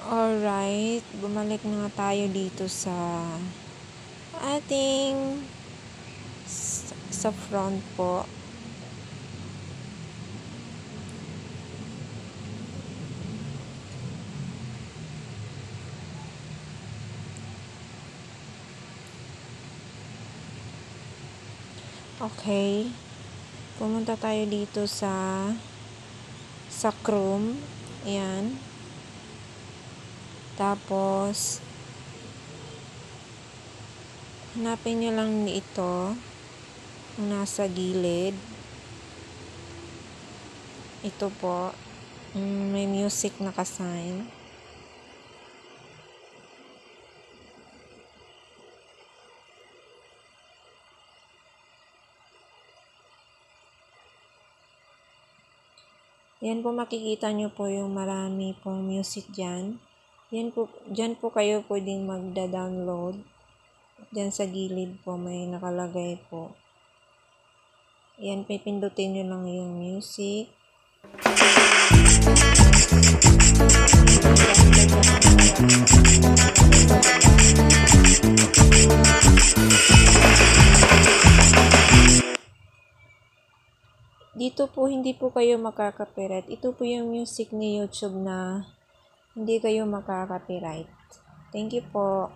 Alright, bumalik na nga tayo dito sa ating sa front po. Okay. Pumunta tayo dito sa Chrome. Ayan. Tapos hanapin nyo lang ito nasa gilid. Ito po. May music nakasign. Yan po, makikita nyo po yung marami pong music dyan. Yan po, dyan po kayo pwedeng magda-download. Dyan sa gilid po may nakalagay po. Yan, pipindutin nyo lang yung music. Dito po hindi po kayo makaka-copyright. Ito po yung music ni YouTube na hindi kayo makaka-copyright. Thank you po.